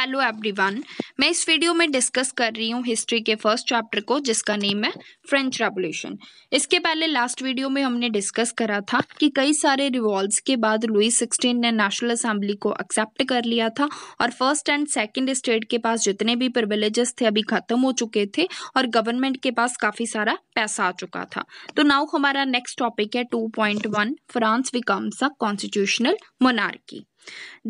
Hello everyone, मैं इस video में डिस्कस कर रही हूँ हिस्ट्री के फर्स्ट चैप्टर को जिसका नेम है फ्रेंच रेवोल्यूशन। इसके पहले लास्ट वीडियो में हमने डिस्कस करा था कि कई सारे रिवॉल्ट्स के बाद लुई 16 ने नेशनल असेंबली को एक्सेप्ट कर लिया था और फर्स्ट एंड सेकंड स्टेट के पास जितने भी प्रिविलेजेस थे अभी खत्म हो चुके थे और गवर्नमेंट के पास काफ़ी सारा पैसा आ चुका था। तो नाउ हमारा नेक्स्ट टॉपिक है 2.1 France becomes a constitutional monarchy.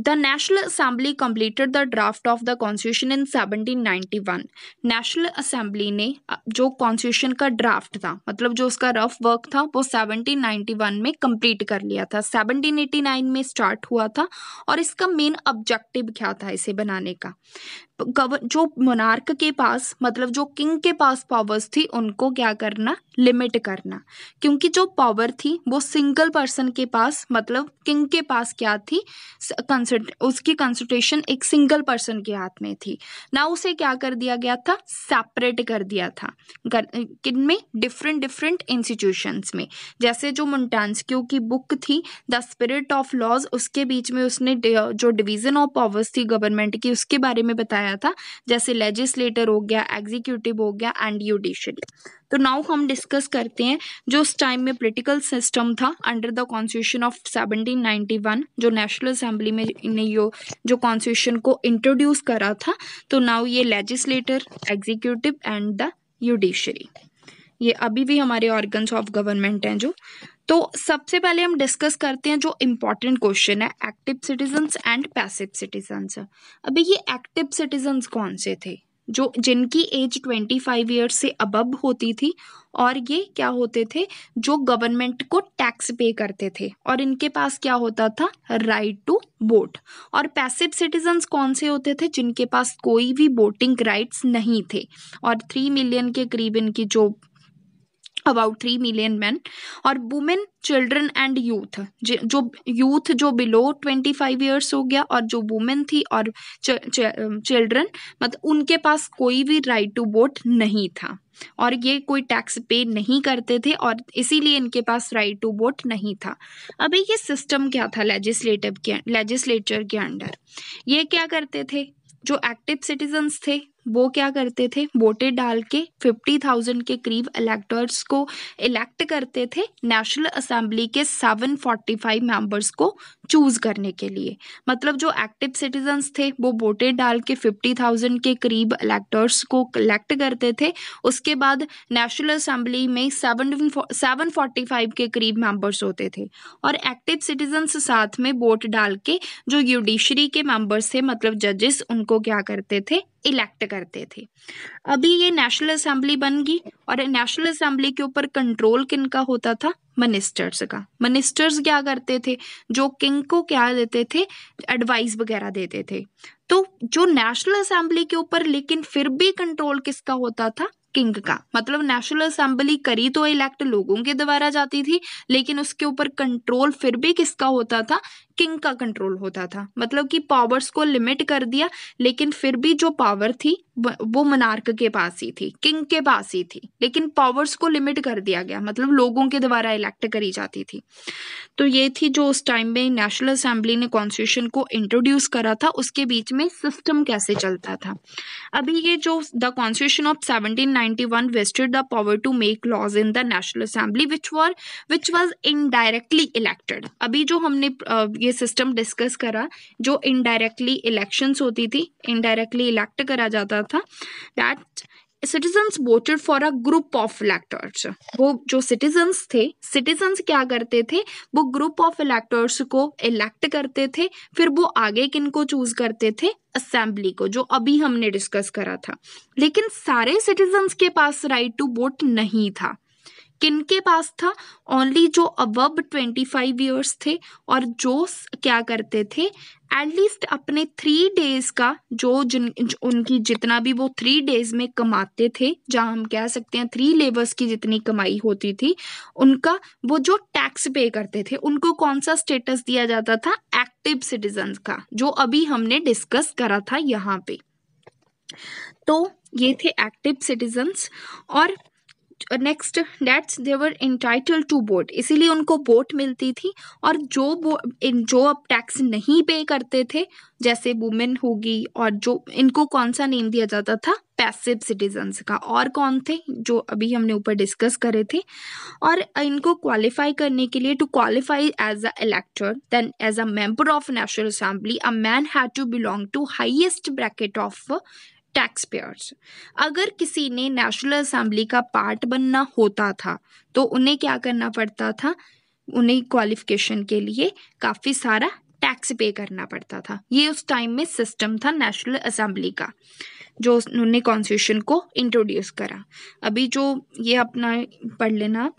The National Assembly completed the draft of the Constitution in 1791। National assembly ने जो कॉन्स्टिट्यूशन का ड्राफ्ट था, मतलब जो उसका रफ वर्क था, वो 1791 में कंप्लीट कर लिया था। 1789 में स्टार्ट हुआ था और इसका मेन ऑब्जेक्टिव क्या था इसे बनाने का? जो मोनार्क के पास, मतलब जो किंग के पास पावर्स थी उनको क्या करना, लिमिट करना। क्योंकि जो पावर थी वो सिंगल पर्सन के पास, मतलब किंग के पास क्या थी, उसकी कंसल्टेशन एक सिंगल पर्सन के हाथ में थी ना। उसे क्या कर दिया गया था, सेपरेट कर दिया था किनमें, डिफरेंट इंस्टीट्यूशंस में। जैसे जो मोंटेस्क्यू की बुक थी द स्पिरिट ऑफ लॉज, उसके बीच में उसने जो डिवीजन ऑफ पावर्स थी गवर्नमेंट की उसके बारे में बताया था, जैसे लेजिस्लेटर हो गया, एग्जीक्यूटिव हो गया एंड जुडिशरी। तो नाउ हम डिस्कस करते हैं जो उस टाइम में पॉलिटिकल सिस्टम था अंडर द कॉन्स्टिट्यूशन ऑफ 1791, जो नेशनल असेंबली में ने जो कॉन्स्टिट्यूशन को इंट्रोड्यूस करा था। तो नाउ ये legislator, executive and the judiciary, ये अभी भी हमारे ऑर्गन्स ऑफ गवर्नमेंट हैं जो। तो सबसे पहले हम डिस्कस करते हैं जो इम्पोर्टेंट क्वेश्चन है, active citizens and passive citizens. अभी ये एक्टिव सिटीजन्स कौन से थे? जो जिनकी एज 25 ईयर्स से अबव होती थी और ये क्या होते थे, जो गवर्नमेंट को टैक्स पे करते थे और इनके पास क्या होता था, राइट टू वोट। और पैसिव सिटीजन्स कौन से होते थे, जिनके पास कोई भी वोटिंग राइट्स नहीं थे। और 3 मिलियन के करीब इनकी जो अबाउट 3 मिलियन मैन और वुमेन, चिल्ड्रन एंड यूथ, जो यूथ जो बिलो 25 ईयर्स हो गया और जो वुमेन थी और चिल्ड्रन, मतलब उनके पास कोई भी राइट टू वोट नहीं था और ये कोई टैक्स पे नहीं करते थे और इसीलिए इनके पास राइट टू वोट नहीं था। अभी ये सिस्टम क्या था लेजिस्लेचर के अंडर, ये क्या करते थे, जो एक्टिव सिटीजन्स थे वो क्या करते थे, वोटे डाल के 50,000 के करीब इलेक्टर्स को इलेक्ट करते थे नेशनल असेंबली के 745 मेंबर्स को चूज करने के लिए। मतलब जो एक्टिव सिटीजन्स थे वो वोटे डाल के 50,000 के करीब इलेक्टर्स को कलेक्ट करते थे। उसके बाद नेशनल असेंबली में 745 के करीब मेंबर्स होते थे और एक्टिव सिटीजन्स साथ में वोट डाल के जो जुडिशरी के मेंबर्स थे, मतलब जजेस, उनको क्या करते थे, इलेक्ट करते थे। अभी ये नेशनल असेंबली बन गई और नेशनल असेंबली के ऊपर कंट्रोल किनका होता था, मिनिस्टर्स का। मिनिस्टर्स क्या करते थे, जो किंग को क्या देते थे, एडवाइस वगैरह देते थे। तो जो नेशनल असेंबली के ऊपर लेकिन फिर भी कंट्रोल किसका होता था, किंग का। मतलब नेशनल असेंबली करी तो इलेक्ट लोगों के द्वारा जाती थी लेकिन उसके ऊपर कंट्रोल फिर भी किसका होता था, किंग का कंट्रोल होता था। मतलब कि पावर्स को लिमिट कर दिया लेकिन फिर भी जो पावर थी वो मोनार्क के पास ही थी, किंग के पास ही थी, लेकिन पावर्स को लिमिट कर दिया गया, मतलब लोगों के द्वारा इलेक्ट करी जाती थी। तो ये थी जो उस टाइम में नेशनल असेंबली ने कॉन्स्टिट्यूशन को इंट्रोड्यूस करा था, उसके बीच में सिस्टम कैसे चलता था। अभी ये जो the constitution of 1791 vested the power to make laws in the National Assembly which was indirectly elected. अभी जो हमने ये सिस्टम डिस्कस करा, जो इनडायरेक्टली इलेक्शंस होती थी, इनडायरेक्टली इलेक्ट करा जाता था, that citizens voted for a group of electors. वो जो सिटीजन्स थे, सिटीजन्स क्या करते थे, वो ग्रुप ऑफ इलेक्टर्स को इलेक्ट करते थे, फिर वो आगे किनको चूज करते थे, असेंबली को, जो अभी हमने डिस्कस करा था। लेकिन सारे सिटीजन्स के पास राइट टू वोट नहीं था। किनके पास था, ओनली जो अबव 25 ईयर्स थे और जो क्या करते थे, एटलीस्ट अपने 3 डेज का जो उनकी जितना भी वो 3 डेज में कमाते थे, जहाँ हम कह सकते हैं 3 लेबर्स की जितनी कमाई होती थी, उनका वो जो टैक्स पे करते थे, उनको कौन सा स्टेटस दिया जाता था, एक्टिव सिटीजन्स का, जो अभी हमने डिस्कस करा था यहाँ पे। तो ये थे एक्टिव सिटीजन्स। और next that's they were entitled to vote, इसीलिए उनको वोट मिलती थी। और जो अब टैक्स नहीं पे करते थे, जैसे वुमेन होगी, और जो इनको कौन सा नेम दिया जाता था, पैसिव सिटीजन्स का। और कौन थे जो अभी हमने ऊपर डिस्कस करे थे। और इनको क्वालिफाई करने के लिए, to qualify as a elector then as a member of National Assembly, a man had to belong to highest bracket of tax payers. अगर किसी ने नेशनल असेंबली का पार्ट बनना होता था तो उन्हें क्या करना पड़ता था, उन्हें क्वालिफिकेशन के लिए काफ़ी सारा टैक्स पे करना पड़ता था। ये उस टाइम में सिस्टम था नेशनल असेंबली का, जो उन्होंने कॉन्स्टिट्यूशन को इंट्रोड्यूस करा। अभी जो ये अपना पढ़ लेना।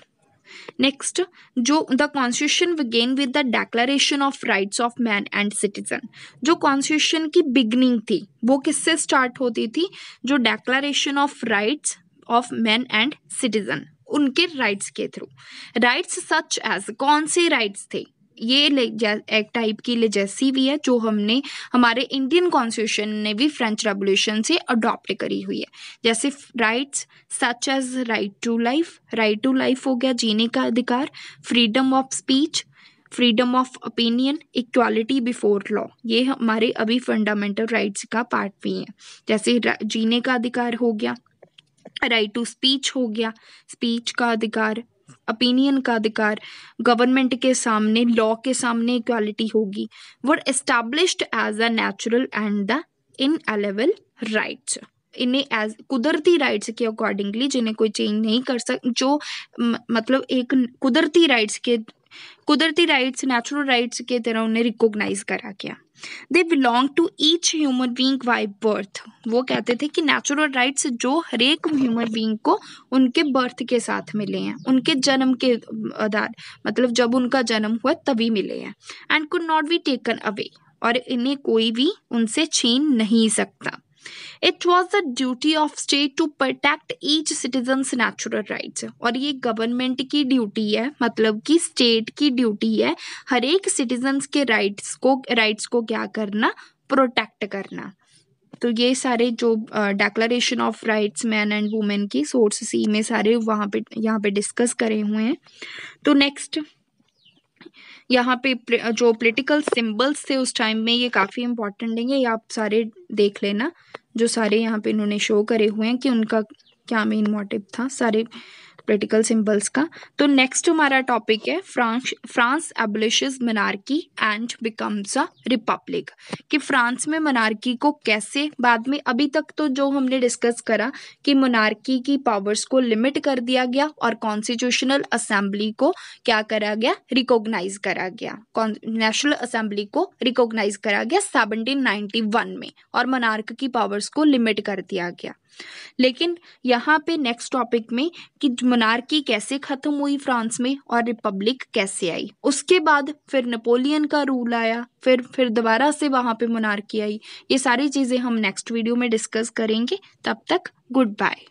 नेक्स्ट, जो the constitution began with the declaration of rights of man and citizen. जो कॉन्स्टिट्यूशन की बिगनिंग थी वो किससे स्टार्ट होती थी, जो declaration of rights of man and citizen, उनके राइट्स के थ्रू। राइट्स सच एज, कौन से राइट्स थे, ये एक टाइप की लेजेसी भी है जो हमने हमारे इंडियन कॉन्स्टिट्यूशन ने भी फ्रेंच रेवोल्यूशन से अडॉप्ट करी हुई है। जैसे rights such as right to life हो गया, जीने का अधिकार, freedom of speech, freedom of opinion, equality before law, ये हमारे अभी फंडामेंटल राइट्स का पार्ट भी है। जैसे जीने का अधिकार हो गया, राइट टू स्पीच हो गया, स्पीच का अधिकार, ओपिनियन का अधिकार, गवर्नमेंट के सामने, लॉ के सामने इक्वालिटी होगी। Were established as a natural and the inalienable rights, इन्हें एज कुदरती राइट्स के अकॉर्डिंगली, जिन्हें कोई चेंज नहीं कर जो मतलब एक कुदरती राइट्स नेचुरल राइट्स के तरह उन्हें रिकॉग्नाइज करा गया। They belong to each human being by birth, वो कहते थे कि नेचुरल राइट्स जो हरेक ह्यूमन बींग को उनके बर्थ के साथ मिले हैं, उनके जन्म के आधार, मतलब जब उनका जन्म हुआ तभी मिले हैं। And could not be taken away, और इन्हें कोई भी उनसे छीन नहीं सकता। It was the duty of state to protect each citizens natural rights, और ये गवर्नमेंट की ड्यूटी है, मतलब कि स्टेट की ड्यूटी है हर एक सिटीजन्स के राइट्स को क्या करना, प्रोटेक्ट करना। तो ये सारे जो declaration of rights man and women की सोर्स सी में सारे यहाँ पे डिस्कस करे हुए हैं। तो नेक्स्ट यहाँ पे जो पॉलिटिकल सिंबल्स थे उस टाइम में, ये काफ़ी इंपॉर्टेंट है, ये आप सारे देख लेना, जो सारे यहाँ पे इन्होंने शो करे हुए हैं कि उनका क्या मेन मोटिव था सारे पॉलिटिकल सिंबल्स का। तो नेक्स्ट हमारा टॉपिक है France abolishes monarchy and becomes a republic, कि फ्रांस में मोनार्की को कैसे बाद में, अभी तक तो जो हमने डिस्कस करा कि मोनार्की की पावर्स को लिमिट कर दिया गया और कॉन्स्टिट्यूशनल असेंबली को क्या करा गया, रिकॉग्नाइज करा गया, नेशनल असेंबली को रिकॉग्नाइज करा गया 1791 में, और मोनार्क की पावर्स को लिमिट कर दिया गया। लेकिन यहाँ पे नेक्स्ट टॉपिक में कि मोनार्की कैसे खत्म हुई फ्रांस में और रिपब्लिक कैसे आई, उसके बाद फिर नेपोलियन का रूल आया, फिर दोबारा से वहाँ पे मोनार्की आई। ये सारी चीज़ें हम नेक्स्ट वीडियो में डिस्कस करेंगे। तब तक गुड बाय।